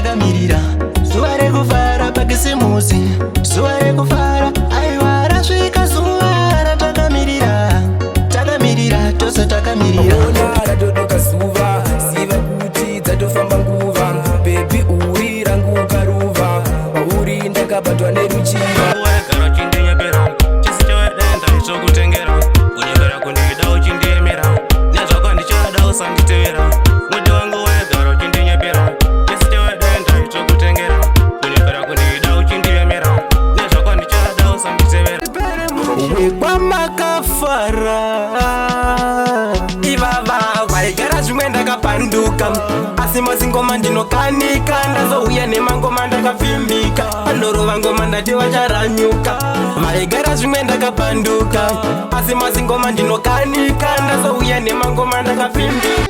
takamirira zuva rekufara pakisimusi, zuva rekufara aiwa rasvika zuva ratakamirira, takamirira tose takamirira. Ona ratodoka zuva siva kuti dzatofamba nguva, bebi uri rangu karuva, pauri ndakabatwa neruchiva. Kwamakafara ivava vaigara zvimwe ndakapanduka, asi mazingoma ndinokanika, ndazouya nemangoma ndakapfimika, pandorova ngoma ndati vacharanyuka. Vaigara zvimwe ndakapanduka, asi mazingoma ndinokanika, ndazouya nemangoma ndakapfimika.